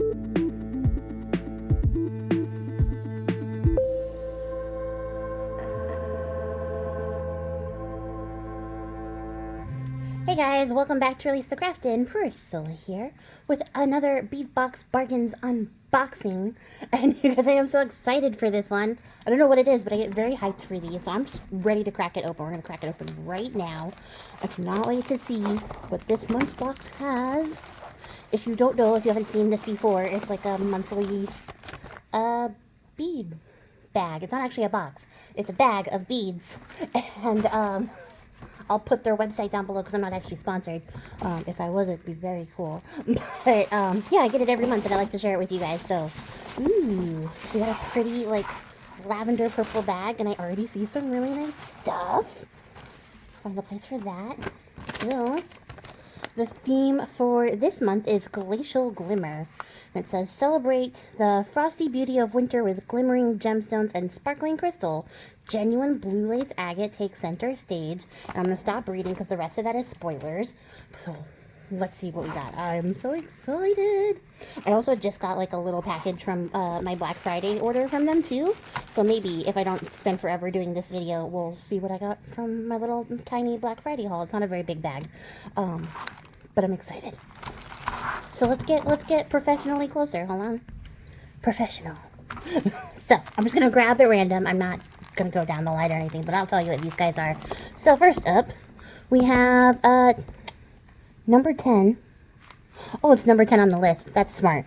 Hey guys, welcome back to Release the Craftin. Priscilla here with another Bead Box Bargains unboxing. And you guys, I am so excited for this one. I don't know what it is, but I get very hyped for these. So I'm just ready to crack it open. We're going to crack it open right now. I cannot wait to see what this month's box has. If you don't know, if you haven't seen this before, it's like a monthly bead bag. It's not actually a box. It's a bag of beads. And I'll put their website down below because I'm not actually sponsored. If I was, it'd be very cool. But, yeah, I get it every month and I like to share it with you guys. So, ooh. So we got a pretty, like, lavender purple bag and I already see some really nice stuff. Find the place for that. So, the theme for this month is Glacial Glimmer. And it says, celebrate the frosty beauty of winter with glimmering gemstones and sparkling crystal. Genuine blue lace agate takes center stage. And I'm going to stop reading because the rest of that is spoilers. So let's see what we got. I'm so excited. I also just got like a little package from my Black Friday order from them too. So maybe if I don't spend forever doing this video, we'll see what I got from my little tiny Black Friday haul. It's not a very big bag. But I'm excited. So let's get professionally closer. Hold on. Professional. So I'm just going to grab it random. I'm not going to go down the line or anything, but I'll tell you what these guys are. So first up, we have number 10. Oh, it's number 10 on the list. That's smart.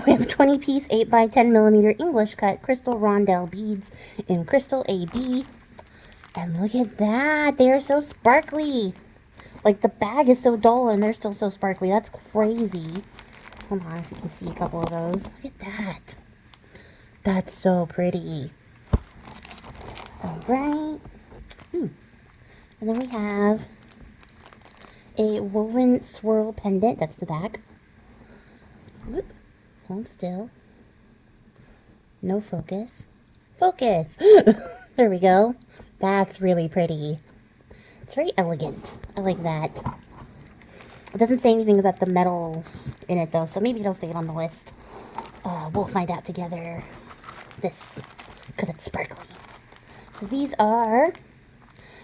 We have 20-piece 8x10mm English cut crystal rondelle beads in crystal AB. And look at that. They are so sparkly. Like, the bag is so dull and they're still so sparkly. That's crazy. Hold on, if you can see a couple of those. Look at that. That's so pretty. Alright. And then we have a woven swirl pendant. That's the back. Whoop. Hold still. No focus. Focus! There we go. That's really pretty. It's very elegant. I like that. It doesn't say anything about the metals in it though, so maybe it'll stay on the list. We'll find out together. This, because it's sparkly. So these are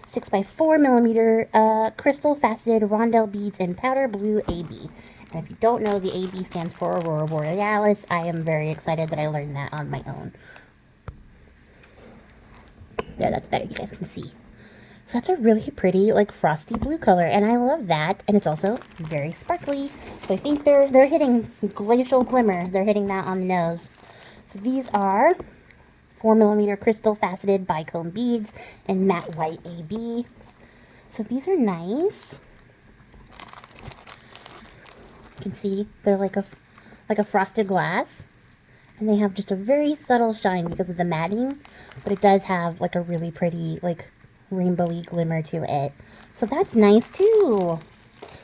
6x4mm crystal faceted rondelle beads in powder blue AB. And if you don't know, the AB stands for Aurora Borealis. I am very excited that I learned that on my own. There, that's better. You guys can see. So that's a really pretty, like, frosty blue color, and I love that. And it's also very sparkly. So I think they're hitting Glacial Glimmer. They're hitting that on the nose. So these are 4mm crystal faceted bicone beads in matte white AB. So these are nice. You can see they're like a frosted glass. And they have just a very subtle shine because of the matting. But it does have, like, a really pretty, like, rainbowy glimmer to it. So that's nice too.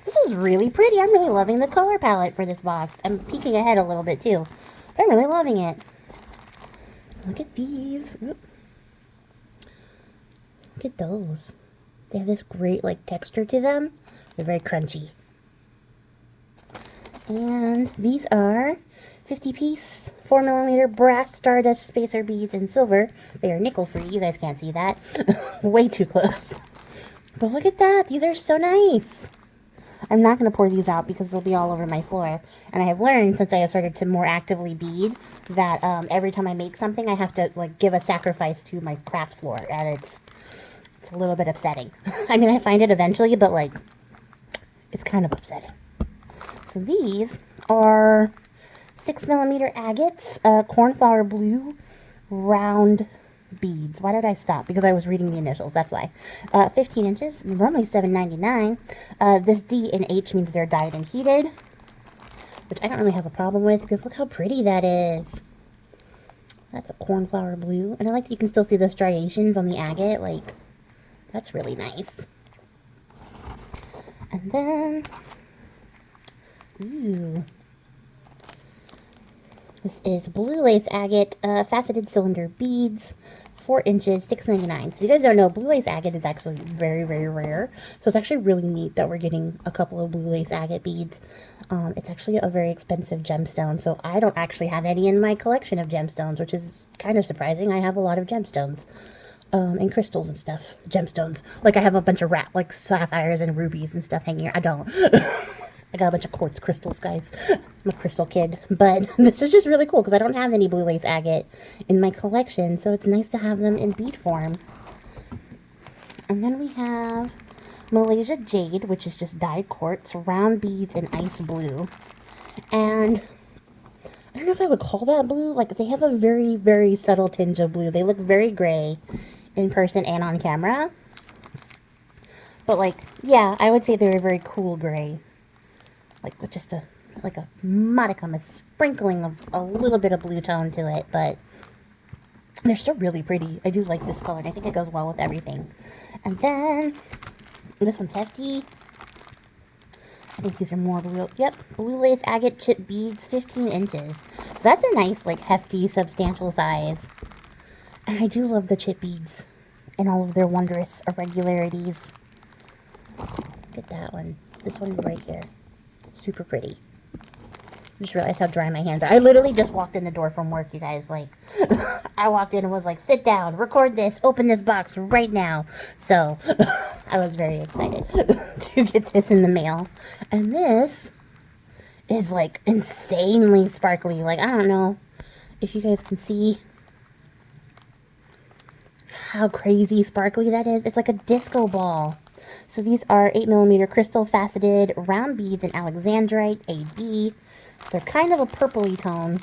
This is really pretty. I'm really loving the color palette for this box. I'm peeking ahead a little bit too, but I'm really loving it. Look at these. Oop. Look at those. They have this great, like, texture to them. They're very crunchy. And these are 50-piece 4mm brass stardust spacer beads in silver. They are nickel free. You guys can't see that. Way too close. But look at that. These are so nice. I'm not going to pour these out because they'll be all over my floor. And I have learned, since I have started to more actively bead, that every time I make something, I have to, like, give a sacrifice to my craft floor. And it's a little bit upsetting. I mean, I find it eventually, but, like, it's kind of upsetting. So these are 6mm agates, cornflower blue, round beads. Why did I stop? Because I was reading the initials, that's why. 15 inches, normally $7.99. This D and H means they're dyed and heated, which I don't really have a problem with, because look how pretty that is. That's a cornflower blue, and I like that you can still see the striations on the agate, like, that's really nice. And then, ooh. This is blue lace agate, faceted cylinder beads, 4 inches, $6.99. So if you guys don't know, blue lace agate is actually very, very rare. So it's actually really neat that we're getting a couple of blue lace agate beads. It's actually a very expensive gemstone, so I don't actually have any in my collection of gemstones, which is kind of surprising. I have a lot of gemstones, and crystals and stuff. Gemstones. Like, I have a bunch of like, sapphires and rubies and stuff hanging here. I don't. I got a bunch of quartz crystals, guys. I'm a crystal kid. But this is just really cool, because I don't have any blue lace agate in my collection, so it's nice to have them in bead form. And then we have Malaysia Jade, which is just dyed quartz, round beads in ice blue. And I don't know if I would call that blue. Like, they have a very, very subtle tinge of blue. They look very gray in person and on camera. But, like, yeah, I would say they're a very cool gray. Like, with just a modicum, a sprinkling of a little bit of blue tone to it. But they're still really pretty. I do like this color, and I think it goes well with everything. And then this one's hefty. I think these are more blue. Yep, blue lace agate chip beads, 15 inches. So that's a nice, like, hefty, substantial size. And I do love the chip beads and all of their wondrous irregularities. Look at that one. This one right here. Super pretty. I just realized how dry my hands are. I literally just walked in the door from work, you guys. Like, I walked in and was like, sit down, record this, open this box right now. So, I was very excited to get this in the mail. And this is, like, insanely sparkly. Like, I don't know if you guys can see how crazy sparkly that is. It's like a disco ball. So these are 8mm crystal faceted round beads in Alexandrite AB. They're kind of a purpley tone.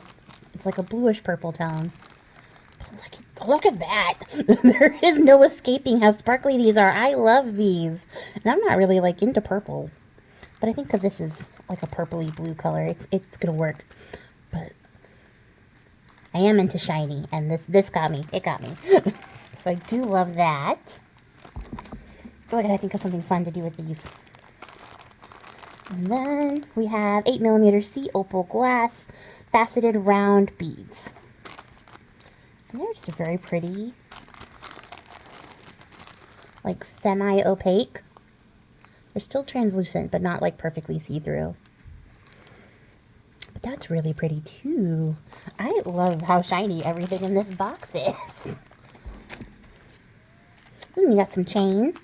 It's like a bluish purple tone. Look at that. There is no escaping how sparkly these are. I love these. And I'm not really, like, into purple. But I think because this is like a purpley blue color, it's going to work. But I am into shiny. And this got me. It got me. So I do love that. Oh, I gotta think of something fun to do with these. And then we have 8mm sea opal glass faceted round beads. And they're just very pretty. Like semi-opaque. They're still translucent, but not like perfectly see-through. But that's really pretty too. I love how shiny everything in this box is. Ooh, we got some chain.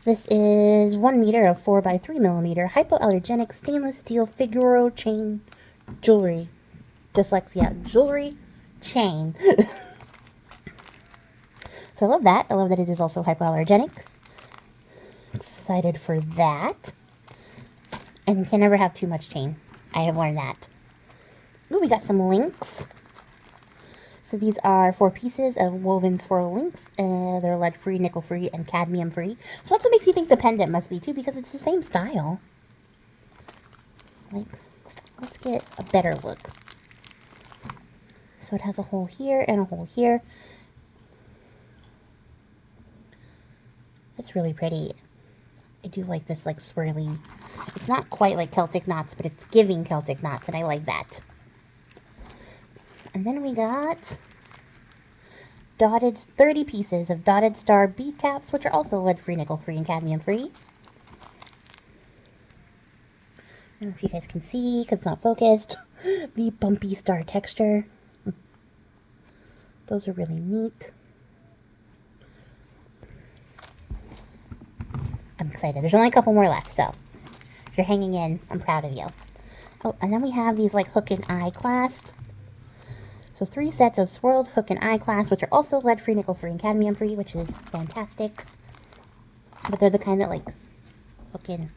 This is 1 meter of 4 by 3mm hypoallergenic stainless steel Figaro chain jewelry. Dyslexia. Jewelry chain. So I love that. I love that it is also hypoallergenic. Excited for that. And you can never have too much chain. I have learned that. Ooh, we got some links. So these are 4 pieces of woven swirl links. They're lead-free, nickel-free, and cadmium-free. So that's what makes you think the pendant must be, too, because it's the same style. Like, let's get a better look. So it has a hole here and a hole here. It's really pretty. I do like this, like, swirly. It's not quite like Celtic knots, but it's giving Celtic knots, and I like that. And then we got 30 pieces of dotted star bead caps, which are also lead-free, nickel-free, and cadmium-free. I don't know if you guys can see, because it's not focused, the bumpy star texture. Those are really neat. I'm excited. There's only a couple more left, so if you're hanging in, I'm proud of you. Oh, and then we have these, like, hook and eye clasp. So 3 sets of swirled hook and eye clasps, which are also lead-free, nickel-free, and cadmium-free, which is fantastic. But they're the kind that, like, hook in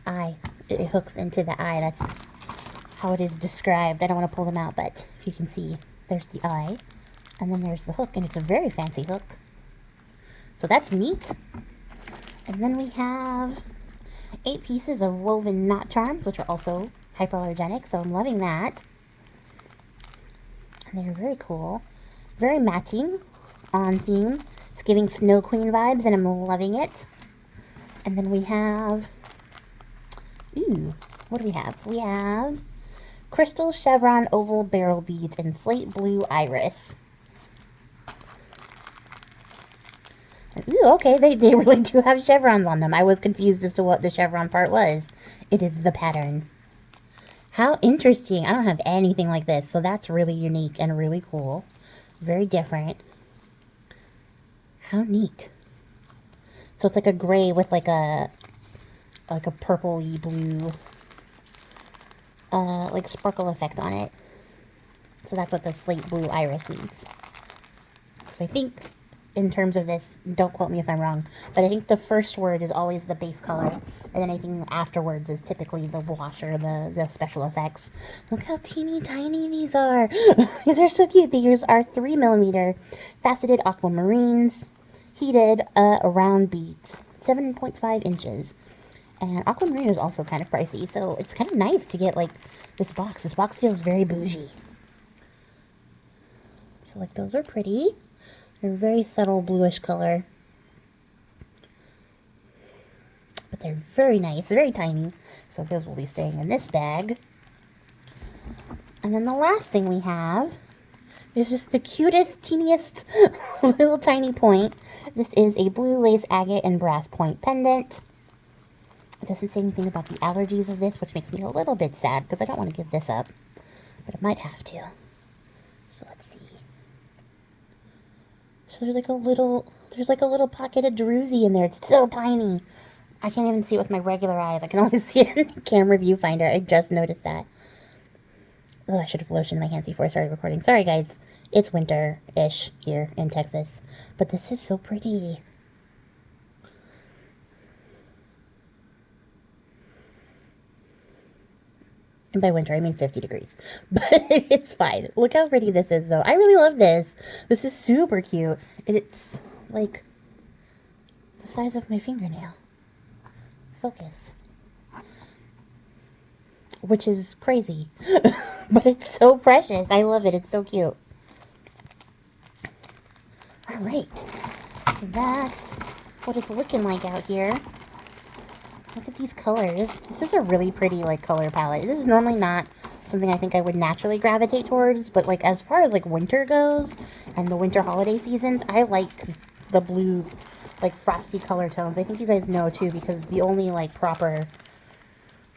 eye. It hooks into the eye. That's how it is described. I don't want to pull them out, but if you can see, there's the eye. And then there's the hook, and it's a very fancy hook. So that's neat. And then we have 8 pieces of woven knot charms, which are also hypoallergenic, so I'm loving that. And they're very cool. Very matching on theme. It's giving Snow Queen vibes, and I'm loving it. And then we have... Ooh, what do we have? We have crystal chevron oval barrel beads in slate blue iris. Ooh, okay, they really do have chevrons on them. I was confused as to what the chevron part was. it is the pattern. How interesting. I don't have anything like this, so that's really unique and really cool. Very different. How neat. So it's like a gray with like a purple-y blue like sparkle effect on it. So that's what the slate blue iris means. So I think in terms of this, don't quote me if I'm wrong, but I think the first word is always the base color, and then anything afterwards is typically the wash or the special effects. Look how teeny tiny these are. These are so cute. These are 3mm faceted aquamarines, heated round beads, 7.5 inches. And aquamarine is also kind of pricey, so it's kind of nice to get like this box. This box feels very bougie. So like those are pretty. They're a very subtle bluish color. But they're very nice, very tiny. So those will be staying in this bag. And then the last thing we have is just the cutest, teeniest little tiny point. This is a blue lace agate and brass point pendant. It doesn't say anything about the allergies of this, which makes me a little bit sad because I don't want to give this up. But I might have to. So let's see. So there's like a little pocket of druzy in there. It's so tiny. I can't even see it with my regular eyes. I can only see it in the camera viewfinder. I just noticed that. Oh, I should have lotioned my hands before I started recording. Sorry, guys. It's winter-ish here in Texas. But this is so pretty. And by winter, I mean 50 degrees. But it's fine. Look how pretty this is, though. I really love this. This is super cute. And it's, like, the size of my fingernail. Focus. Which is crazy. But it's so precious. I love it. It's so cute. Alright. So that's what it's looking like out here. Look at these colors. This is a really pretty, like, color palette. This is normally not something I think I would naturally gravitate towards, but, like, as far as, like, winter goes, and the winter holiday seasons, I like the blue, like, frosty color tones. I think you guys know, too, because the only, like, proper,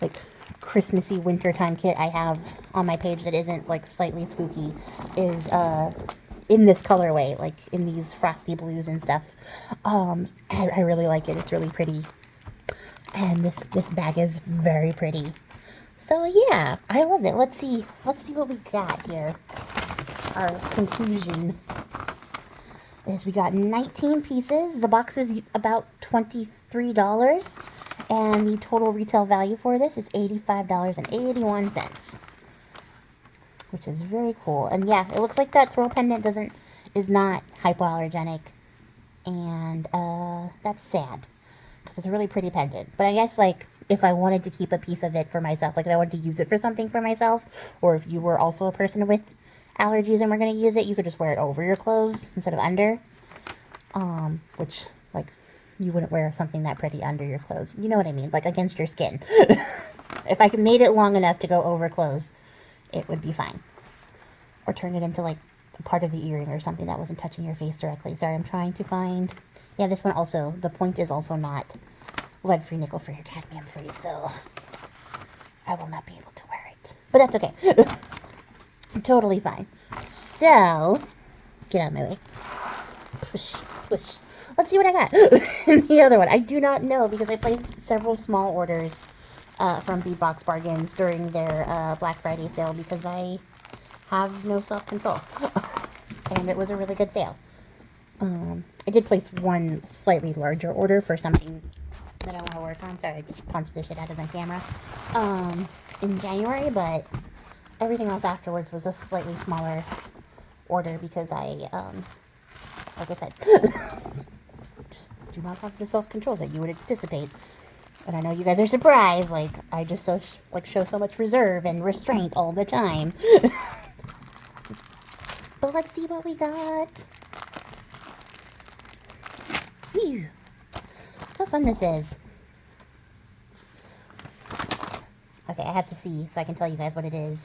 like, Christmassy wintertime kit I have on my page that isn't, like, slightly spooky is, in this colorway, like, in these frosty blues and stuff. I really like it. It's really pretty. And this bag is very pretty. So yeah, I love it. Let's see what we got here. Our conclusion is we got 19 pieces. The box is about $23, and the total retail value for this is $85.81, which is very cool. And yeah, it looks like that swirl pendant is not hypoallergenic, and that's sad. Because it's a really pretty pendant. But I guess, like, if I wanted to keep a piece of it for myself, like if I wanted to use it for something for myself, or if you were also a person with allergies and were going to use it, you could just wear it over your clothes instead of under. Which, like, you wouldn't wear something that pretty under your clothes. You know what I mean? Like, against your skin. If I could made it long enough to go over clothes, it would be fine. Or turn it into, like, part of the earring or something that wasn't touching your face directly. Sorry, I'm trying to find... Yeah, this one also, the point is also not lead-free, nickel-free, or cadmium-free, so I will not be able to wear it. But that's okay. Totally fine. So, get out of my way. Push, push. Let's see what I got in the other one. I do not know because I placed several small orders from Bead Box Bargains during their Black Friday sale because I have no self-control. And it was a really good sale. I did place one slightly larger order for something that I want to work on. Sorry, I just punched the shit out of my camera. In January, but everything else afterwards was a slightly smaller order because I, like I said, just do not have the self-control that you would anticipate. And I know you guys are surprised, like, I just show so much reserve and restraint all the time. But let's see what we got. Whew. How fun this is. Okay, I have to see so I can tell you guys what it is.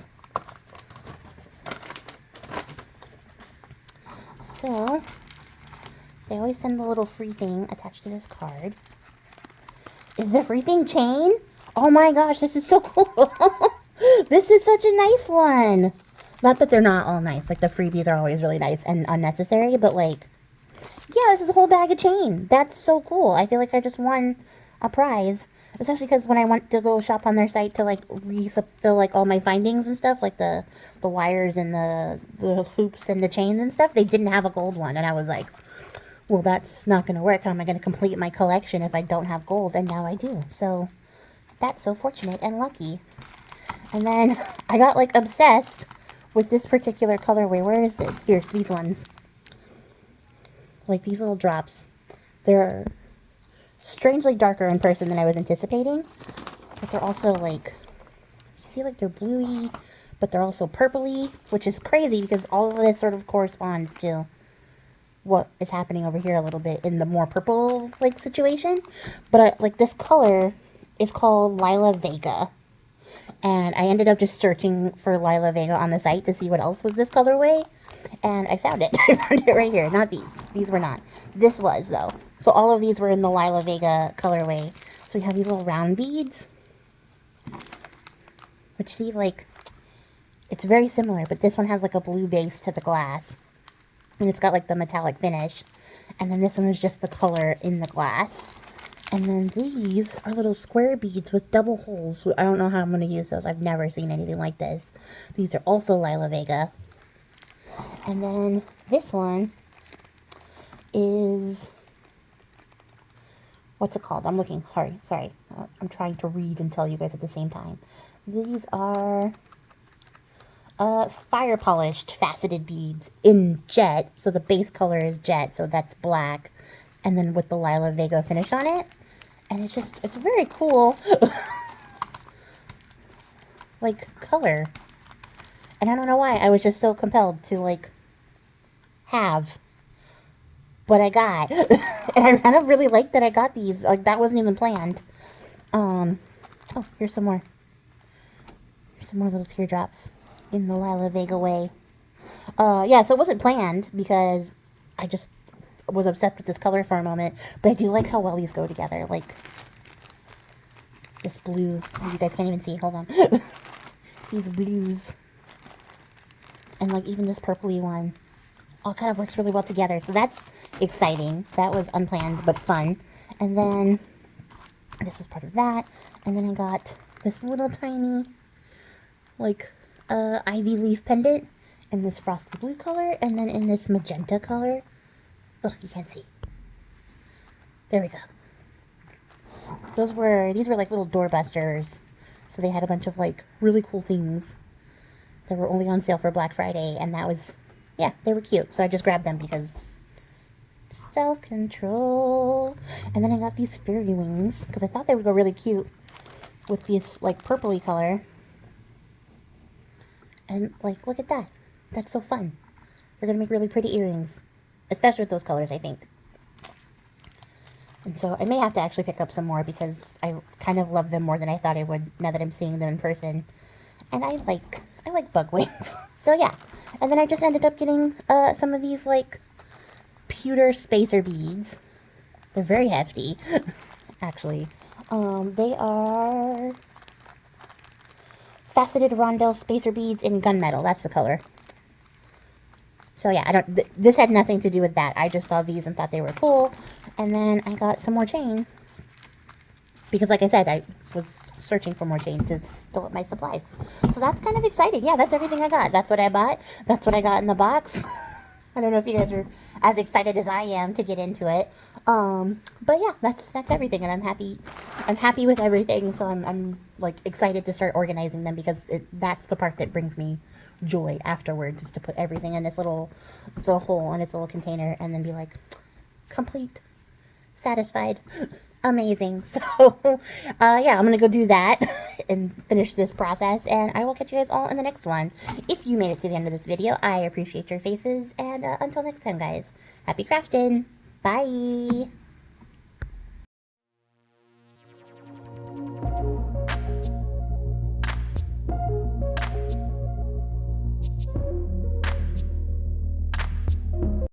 So, they always send a little free thing attached to this card. Is the free thing chain? Oh my gosh, this is so cool. This is such a nice one. Not that they're not all nice. Like, the freebies are always really nice and unnecessary, but like, yeah, this is a whole bag of chain. That's so cool. I feel like I just won a prize. Especially because when I went to go shop on their site to like refill like all my findings and stuff, like the wires and the hoops and the chains and stuff, they didn't have a gold one. And I was like, well, that's not going to work. How am I going to complete my collection if I don't have gold? And now I do. So that's so fortunate and lucky. And then I got like obsessed with this particular colorway. Where is this? Here's these ones. Like these little drops. They're strangely darker in person than I was anticipating. But they're also like, you see like they're bluey, but they're also purpley, which is crazy because all of this sort of corresponds to what is happening over here a little bit in the more purple like situation. But like this color is called Lila Vega. And I ended up just searching for Lila Vega on the site to see what else was this colorway. And I found it. I found it right here. Not these. These were not. This was, though. So all of these were in the Lila Vega colorway. So we have these little round beads. Which, see, like, it's very similar. But this one has, like, a blue base to the glass. And it's got, like, the metallic finish. And then this one is just the color in the glass. And then these are little square beads with double holes. I don't know how I'm going to use those. I've never seen anything like this. These are also Lila Vega. And then this one is, what's it called? I'm looking hard. Sorry. I'm trying to read and tell you guys at the same time. These are fire polished faceted beads in jet. So the base color is jet. So that's black. And then with the Lila Vega finish on it. And it's just, it's very cool, like, color. And I don't know why, I was just so compelled to, like, have what I got. And I kind of really like that I got these. Like, that wasn't even planned. Oh, here's some more. Here's some more little teardrops in the Lila Vega way. Yeah, so it wasn't planned because I just was obsessed with this color for a moment, but I do like how well these go together. Like this blue, you guys can't even see, hold on. These blues and like even this purpley one all kind of works really well together, so that's exciting. That was unplanned but fun. And then this was part of that, and then I got this little tiny like ivy leaf pendant in this frosty blue color, and then in this magenta color. Oh, you can't see. There we go. These were like little doorbusters. So they had a bunch of like really cool things that were only on sale for Black Friday. And that was, yeah, they were cute. So I just grabbed them because self-control. And then I got these fairy wings because I thought they would go really cute with this like purpley color. And like, look at that. That's so fun. They're going to make really pretty earrings. Especially with those colors, I think. And so I may have to actually pick up some more because I kind of love them more than I thought I would now that I'm seeing them in person. And I like bug wings. So yeah. And then I just ended up getting some of these like pewter spacer beads. They're very hefty, actually. They are faceted rondelle spacer beads in gunmetal. That's the color. So yeah, this had nothing to do with that. I just saw these and thought they were cool. And then I got some more chain. Because like I said, I was searching for more chain to fill up my supplies. So that's kind of exciting. Yeah, that's everything I got. That's what I bought. That's what I got in the box. I don't know if you guys are as excited as I am to get into it. But yeah, that's everything, and I'm happy with everything. So I'm like excited to start organizing them because that's the part that brings me joy afterwards, is to put everything in this little hole in its little container and then be like, complete, satisfied, amazing. So yeah, I'm gonna go do that and finish this process, and I will catch you guys all in the next one. If you made it to the end of this video, I appreciate your faces, and until next time, guys, happy crafting. Bye.